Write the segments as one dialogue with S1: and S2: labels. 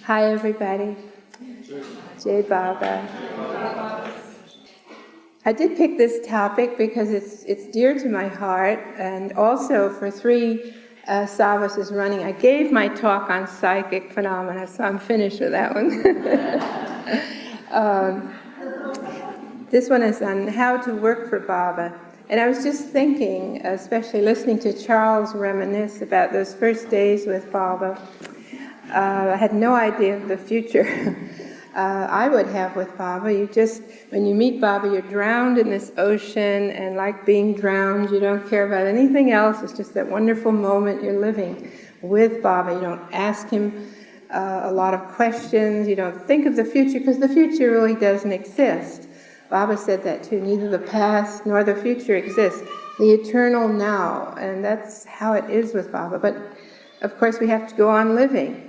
S1: Hi, everybody. Jai Baba. I did pick this topic because it's dear to my heart, and also for 3 Savas running. I gave my talk on psychic phenomena, so I'm finished with that one. This one is on how to work for Baba. And I was just thinking, especially listening to Charles reminisce about those first days with Baba. I had no idea of the future I would have with Baba. When you meet Baba, you're drowned in this ocean, and like being drowned, you don't care about anything else. It's just that wonderful moment you're living with Baba. You don't ask him a lot of questions. You don't think of the future, because the future really doesn't exist. Baba said that too. Neither the past nor the future exists. The eternal now, and that's how it is with Baba. But of course, we have to go on living.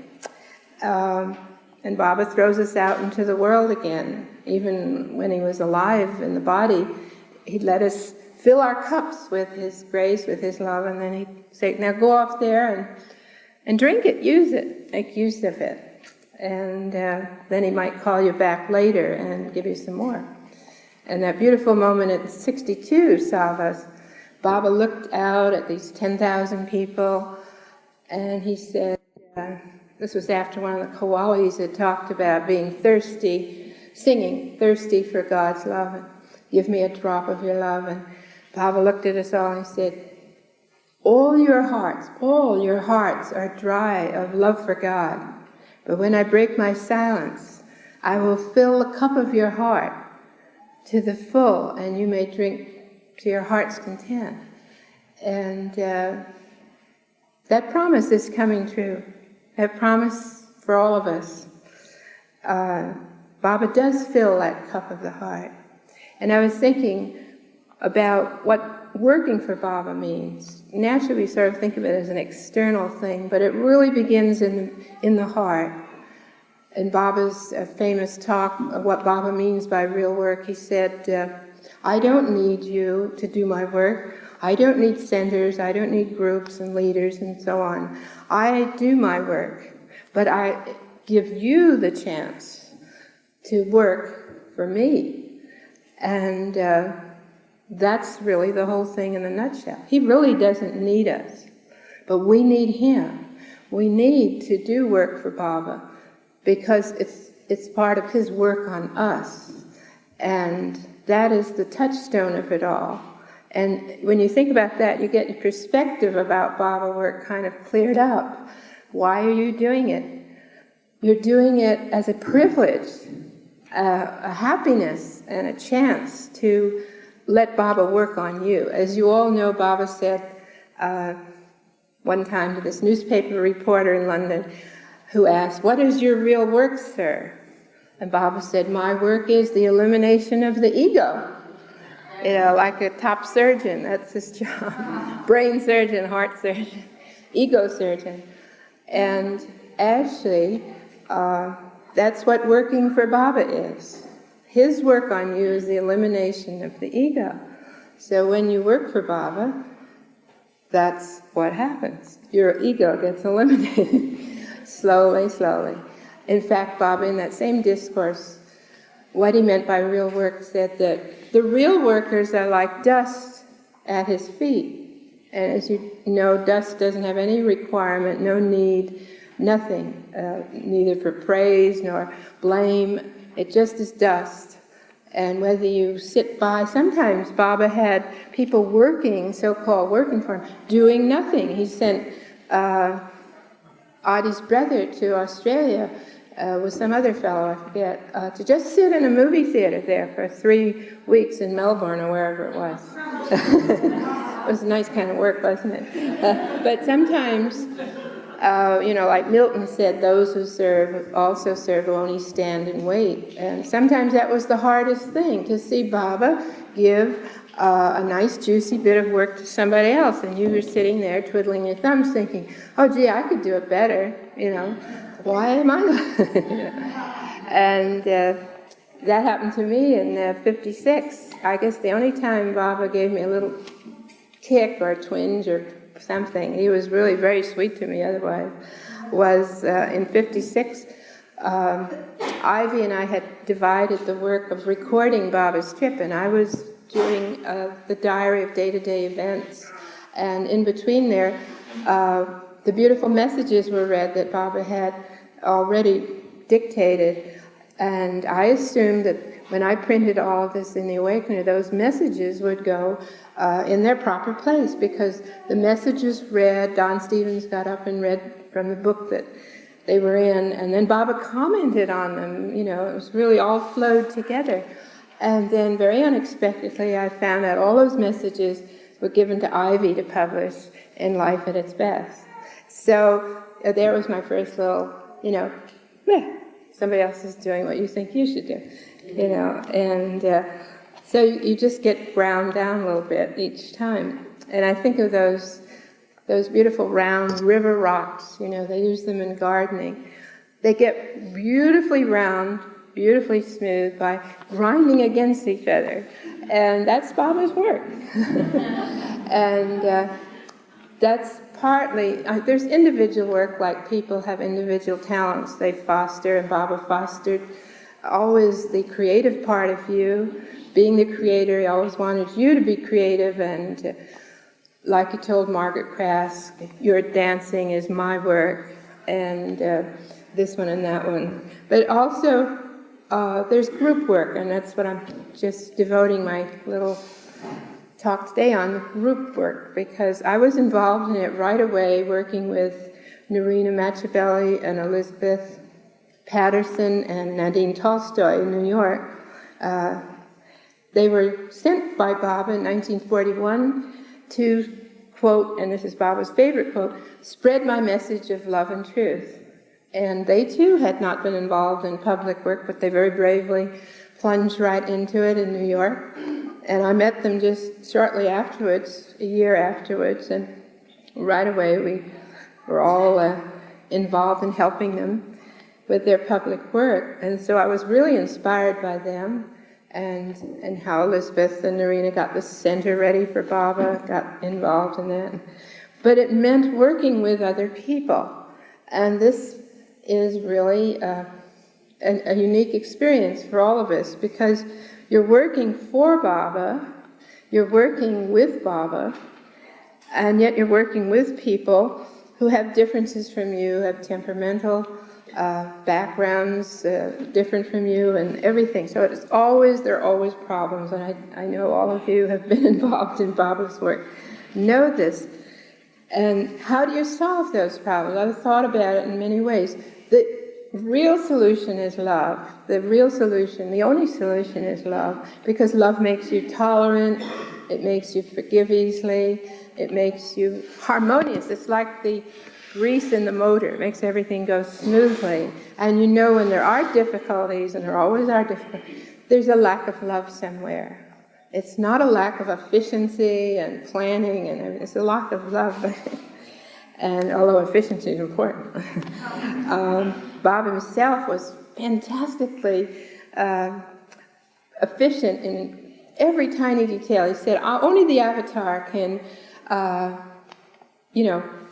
S1: And Baba throws us out into the world again. Even when he was alive in the body, he'd let us fill our cups with his grace, with his love, and then he'd say, now go off there and drink it, use it, make use of it. And then he might call you back later and give you some more. And that beautiful moment at 62 Savas, Baba looked out at these 10,000 people, and he said, this was after one of the Kawalis had talked about being thirsty, singing, thirsty for God's love, and give me a drop of your love. And Baba looked at us all and he said, all your hearts are dry of love for God. But when I break my silence, I will fill the cup of your heart to the full, and you may drink to your heart's content. And that promise is coming true. That promise for all of us. Baba does fill that cup of the heart. And I was thinking about what working for Baba means. Naturally, we sort of think of it as an external thing, but it really begins in the heart. In Baba's famous talk of what Baba means by real work, he said, I don't need you to do my work. I don't need centers, I don't need groups and leaders and so on. I do my work, but I give you the chance to work for me. And that's really the whole thing in a nutshell. He really doesn't need us, but we need him. We need to do work for Baba because it's part of his work on us. And that is the touchstone of it all. And when you think about that, you get your perspective about Baba work kind of cleared up. Why are you doing it? You're doing it as a privilege, a happiness, and a chance to let Baba work on you. As you all know, Baba said one time to this newspaper reporter in London who asked, what is your real work, sir? And Baba said, my work is the elimination of the ego. You know, like a top surgeon, that's his job. Brain surgeon, heart surgeon, ego surgeon. And actually, that's what working for Baba is. His work on you is the elimination of the ego. So when you work for Baba, that's what happens. Your ego gets eliminated, slowly, slowly. In fact, Baba, in that same discourse, what he meant by real work, said that the real workers are like dust at his feet. And as you know, dust doesn't have any requirement, no need, nothing, neither for praise nor blame. It just is dust. And whether you sit by, sometimes Baba had people working, so-called working for him, doing nothing. He sent Adi's brother to Australia with some other fellow, I forget, to just sit in a movie theater there for 3 weeks in Melbourne or wherever it was. It was a nice kind of work, wasn't it? But sometimes, like Milton said, those who serve also serve, only stand and wait. And sometimes that was the hardest thing, to see Baba give a nice juicy bit of work to somebody else, and you were sitting there twiddling your thumbs thinking, oh gee, I could do it better, why am I not? And that happened to me in 56. I guess the only time Baba gave me a little tick or twinge or something, he was really very sweet to me otherwise, was in 56. Ivy and I had divided the work of recording Baba's trip, and I was doing the diary of day-to-day events. And in between there, the beautiful messages were read that Baba had already dictated. And I assumed that when I printed all of this in the Awakener, those messages would go in their proper place, because the messages read, Don Stevens got up and read from the book that they were in, and then Baba commented on them. You know, it was really all flowed together. And then very unexpectedly, I found out all those messages were given to Ivy to publish in Life at its Best. So there was my first little, you know, somebody else is doing what you think you should do, you know. And so you just get ground down a little bit each time. And I think of those beautiful round river rocks, you know, they use them in gardening. They get beautifully round, beautifully smooth by grinding against each other. And that's Baba's work. And that's partly, there's individual work, like people have individual talents they foster, and Baba fostered always the creative part of you. Being the creator, he always wanted you to be creative, and like he told Margaret Crass, your dancing is my work, and this one and that one. But also, there's group work, and that's what I'm just devoting my little talk today on, group work, because I was involved in it right away, working with Narina Machabelli and Elizabeth Patterson and Nadine Tolstoy in New York. They were sent by Baba in 1941 to, quote, and this is Baba's favorite quote, spread my message of love and truth. And they too had not been involved in public work, but they very bravely plunged right into it in New York. And I met them just shortly afterwards, a year afterwards, and right away we were all involved in helping them with their public work. And so I was really inspired by them, and how Elizabeth and Narina got the center ready for Baba, got involved in that. But it meant working with other people. And this is really a unique experience for all of us, because you're working for Baba, you're working with Baba, and yet you're working with people who have differences from you, have temperamental backgrounds different from you, and everything. So there are always problems, and I know all of you have been involved in Baba's work, know this. And how do you solve those problems? I've thought about it in many ways. The real solution is love. The real solution, the only solution is love, because love makes you tolerant, it makes you forgive easily, it makes you harmonious. It's like the grease in the motor. It makes everything go smoothly. And you know when there are difficulties, and there always are difficulties, there's a lack of love somewhere. It's not a lack of efficiency and planning, and everything. It's a lack of love. And although efficiency is important. Bob himself was fantastically efficient in every tiny detail. He said, only the avatar can,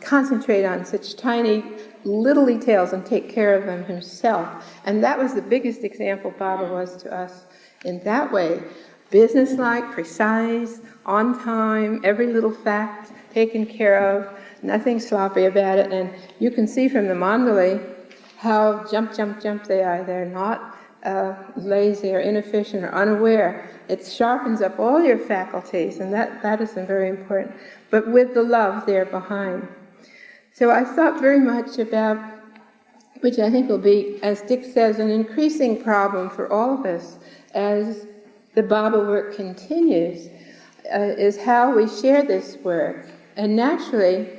S1: concentrate on such tiny little details and take care of them himself. And that was the biggest example Baba was to us in that way. Businesslike, precise, on time, every little fact taken care of, nothing sloppy about it. And you can see from the mandali how jump they are. They're not lazy or inefficient or unaware. It sharpens up all your faculties, and that is very important, but with the love there behind. So I thought very much about, which I think will be, as Dick says, an increasing problem for all of us as the Baba work continues, is how we share this work. And naturally,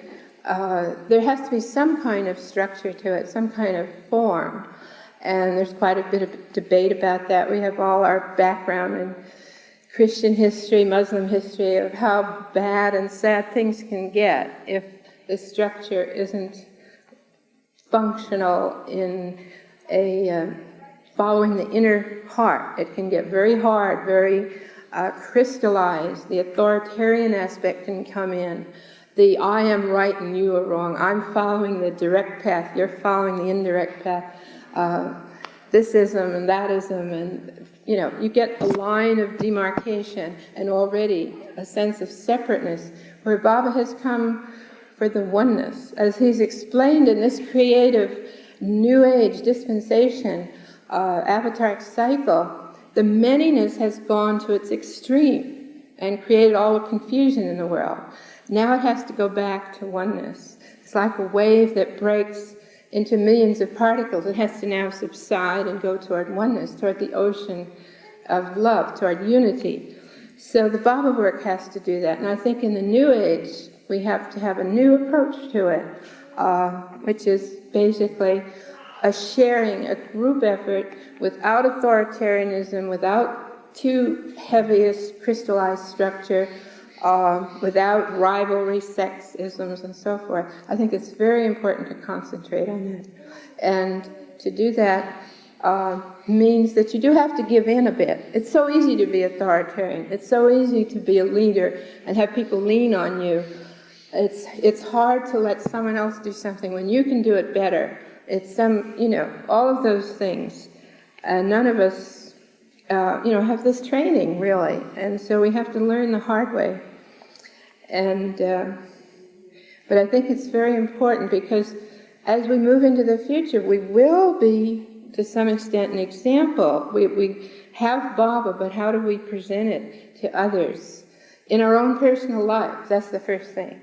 S1: there has to be some kind of structure to it, some kind of form. And there's quite a bit of debate about that. We have all our background in Christian history, Muslim history, of how bad and sad things can get if the structure isn't functional in following the inner heart. It can get very hard, very crystallized. The authoritarian aspect can come in. The I am right and you are wrong. I'm following the direct path, you're following the indirect path. this ism and that ism, and you get a line of demarcation and already a sense of separateness, where Baba has come for the oneness. As he's explained in this creative New Age dispensation, avataric cycle, the manyness has gone to its extreme and created all the confusion in the world. Now it has to go back to oneness. It's like a wave that breaks into millions of particles. It has to now subside and go toward oneness, toward the ocean of love, toward unity. So the Baba work has to do that. And I think in the New Age, we have to have a new approach to it, which is basically a sharing, a group effort without authoritarianism, without too heavy a crystallized structure, without rivalry, sexisms, and so forth. I think it's very important to concentrate on that. And to do that means that you do have to give in a bit. It's so easy to be authoritarian. It's so easy to be a leader and have people lean on you. It's hard to let someone else do something when you can do it better. It's all of those things. And none of us, have this training, really. And so we have to learn the hard way. And, but I think it's very important, because as we move into the future, we will be, to some extent, an example. We have Baba, but how do we present it to others? In our own personal lives, that's the first thing.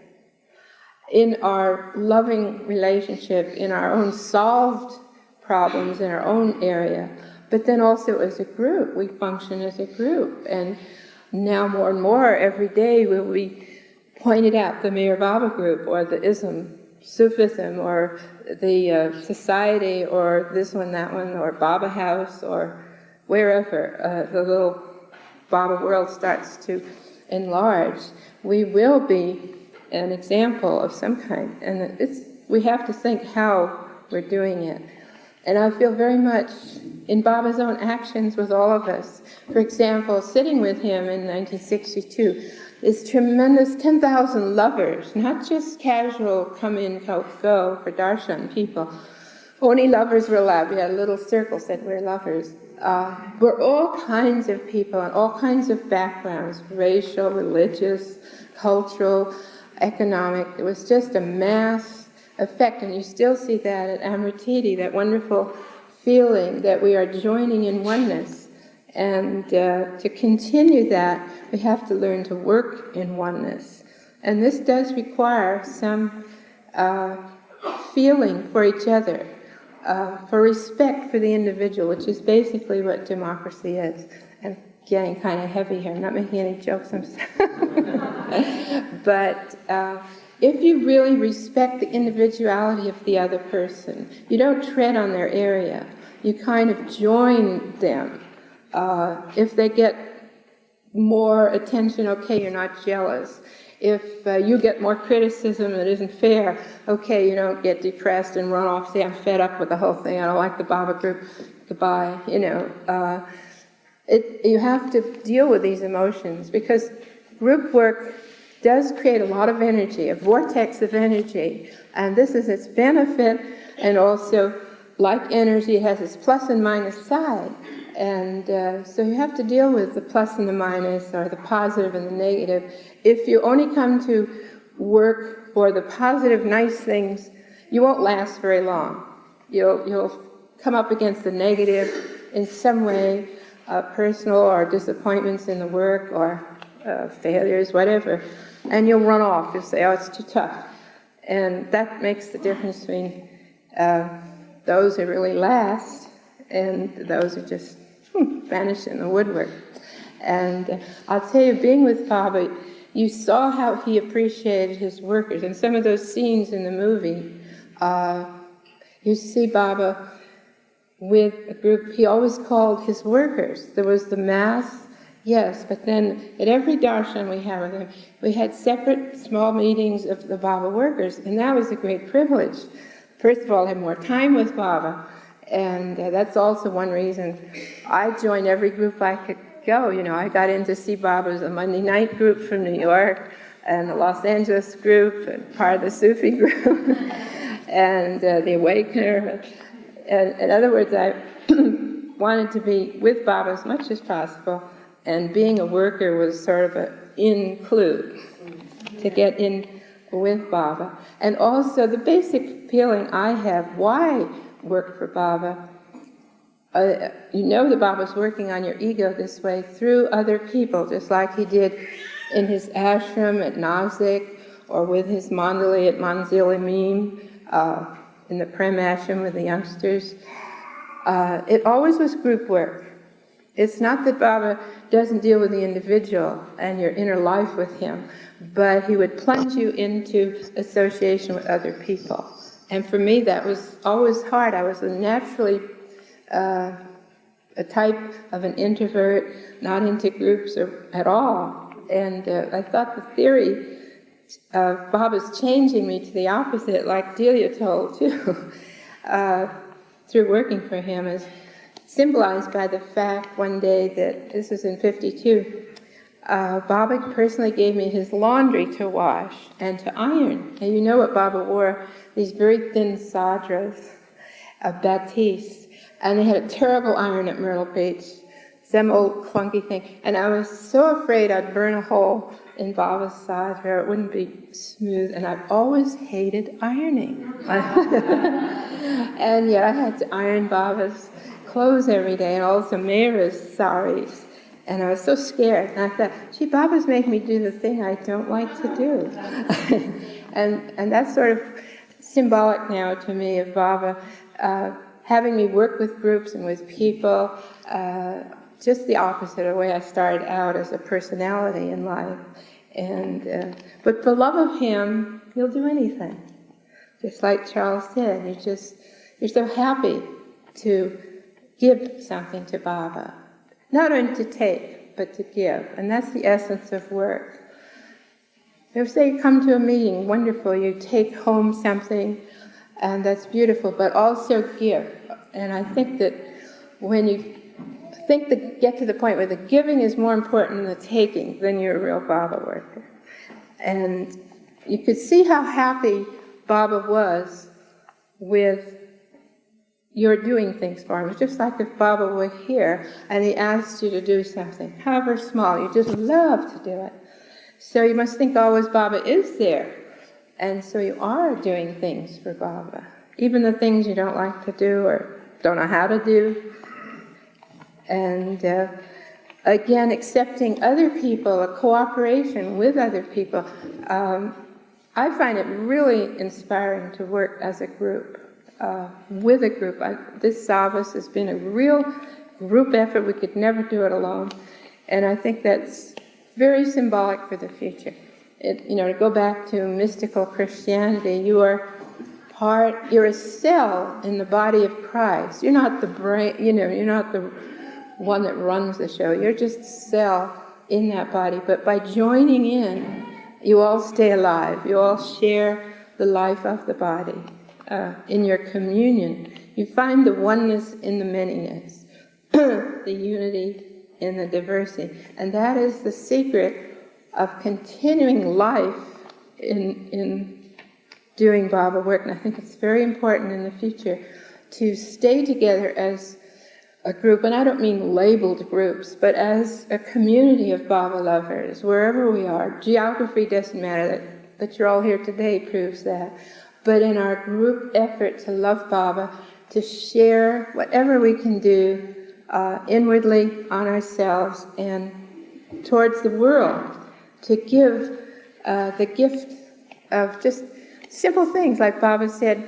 S1: In our loving relationship, in our own solved problems, in our own area, but then also as a group. We function as a group, and now more and more every day will be pointed out the MeherBaba group, or the ism, Sufism, or the society, or this one, that one, or Baba House, or wherever the little Baba world starts to enlarge. We will be an example of some kind, and we have to think how we're doing it. And I feel very much in Baba's own actions with all of us. For example, sitting with him in 1962, this tremendous 10,000 lovers, not just casual come in, go for darshan people. Only lovers were allowed. We had a little circle said we're lovers. We're all kinds of people and all kinds of backgrounds, racial, religious, cultural, economic. It was just a mass effect, and you still see that at Amritidi, that wonderful feeling that we are joining in oneness. And to continue that, we have to learn to work in oneness. And this does require some feeling for each other, for respect for the individual, which is basically what democracy is. And getting kind of heavy here, I'm not making any jokes, I'm sorry. But if you really respect the individuality of the other person, you don't tread on their area, you kind of join them. If they get more attention, okay, you're not jealous. If you get more criticism that isn't fair, okay, you don't get depressed and run off, say, I'm fed up with the whole thing, I don't like the Baba group, goodbye, you have to deal with these emotions, because group work does create a lot of energy, a vortex of energy, and this is its benefit, and also, like energy, it has its plus and minus side. And so you have to deal with the plus and the minus, or the positive and the negative. If you only come to work for the positive, nice things, you won't last very long. You'll come up against the negative in some way, personal or disappointments in the work, or failures, whatever, and you'll run off. You'll say, oh, it's too tough. And that makes the difference between those who really last and those who just vanish in the woodwork. And I'll tell you, being with Baba, you saw how he appreciated his workers. And some of those scenes in the movie, you see Baba with a group he always called his workers. There was the mass, yes, but then at every darshan we had with him, we had separate small meetings of the Baba workers, and that was a great privilege. First of all, I had more time with Baba, and that's also one reason I joined every group I could go. I got in to see Baba's a Monday night group from New York, and the Los Angeles group, and part of the Sufi group, and the Awakener. And in other words, wanted to be with Baba as much as possible, and being a worker was sort of an include to get in with Baba. And also the basic feeling I have why work for Baba. You know that Baba's working on your ego this way through other people, just like he did in his ashram at Nasik, or with his mandali at Manzili Meme, in the Prem ashram with the youngsters. It always was group work. It's not that Baba doesn't deal with the individual and your inner life with him, but he would plunge you into association with other people. And for me, that was always hard. I was naturally a type of an introvert, not into groups at all. And I thought the theory of Baba's changing me to the opposite, like Delia told too, through working for him, is symbolized by the fact one day that, this was in 52, Baba personally gave me his laundry to wash and to iron. And you know what Baba wore? These very thin sadras, batiste, and they had a terrible iron at Myrtle Beach, some old clunky thing. And I was so afraid I'd burn a hole in Baba's sadra, it wouldn't be smooth, and I've always hated ironing. And yet I had to iron Baba's clothes every day, and also Meher's saris. And I was so scared, and I thought, gee, Baba's making me do the thing I don't like to do. and that's sort of symbolic now to me of Baba having me work with groups and with people, just the opposite of the way I started out as a personality in life. And but for love of him, you'll do anything. Just like Charles said, you're so happy to give something to Baba. Not only to take, but to give. And that's the essence of work. If say you come to a meeting, wonderful, you take home something, and that's beautiful, but also give. And I think that when you get to the point where the giving is more important than the taking, then you're a real Baba worker. And you could see how happy Baba was with your doing things for him. It's just like if Baba were here and he asked you to do something, however small, you just love to do it. So you must think always Baba is there. And so you are doing things for Baba, even the things you don't like to do or don't know how to do. And again, accepting other people, a cooperation with other people. I find it really inspiring to work as a group, with a group. This Savas has been a real group effort. We could never do it alone. And I think that's very symbolic for the future. To go back to mystical Christianity, you're a cell in the body of Christ. You're not the brain, you're not the one that runs the show. You're just a cell in that body. But by joining in, you all stay alive. You all share the life of the body. In your communion, you find the oneness in the manyness, the unity in the diversity. And that is the secret of continuing life in doing Baba work. And I think it's very important in the future to stay together as a group, and I don't mean labeled groups, but as a community of Baba lovers, wherever we are. Geography doesn't matter, that you're all here today proves that. But in our group effort to love Baba, to share whatever we can do inwardly on ourselves and towards the world, to give the gift of just simple things, like Baba said,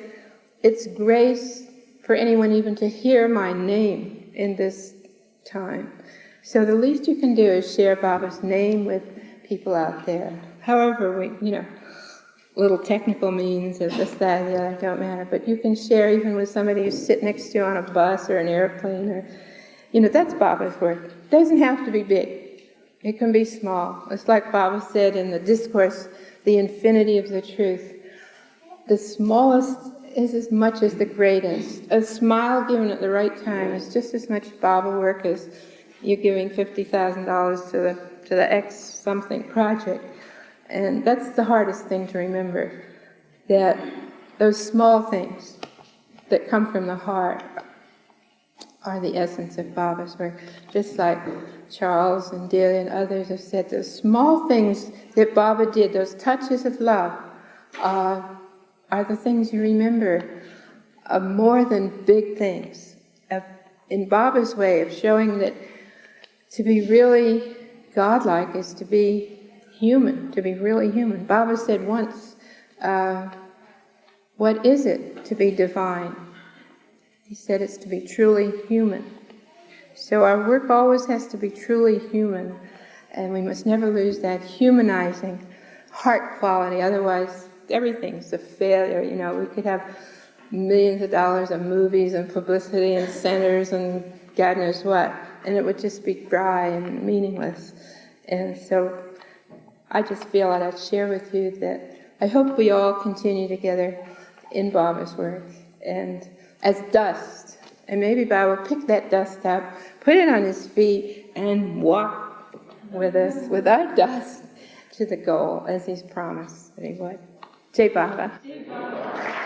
S1: it's grace for anyone even to hear my name in this time. So the least you can do is share Baba's name with people out there. However, little technical means of this, that, and the other don't matter, but you can share even with somebody you sit next to on a bus or an airplane, or, that's Baba's work. It doesn't have to be big. It can be small. It's like Baba said in the discourse, the infinity of the truth. The smallest is as much as the greatest. A smile given at the right time is just as much Baba work as you giving $50,000 to the X something project. And that's the hardest thing to remember, that those small things that come from the heart are the essence of Baba's work. Just like Charles and Delia and others have said, those small things that Baba did, those touches of love, are the things you remember more than big things. In Baba's way of showing that to be really godlike is to be human, to be really human. Baba said once, what is it to be divine? He said it's to be truly human. So our work always has to be truly human, and we must never lose that humanizing heart quality, otherwise everything's a failure. You know, we could have millions of dollars of movies and publicity and centers and God knows what, and it would just be dry and meaningless. And so I just feel that I'd share with you that I hope we all continue together in Baba's work, and as dust, and maybe Baba will pick that dust up, put it on his feet, and walk with us, with our dust, to the goal, as he's promised that he would. Jai Baba. Jai Baba.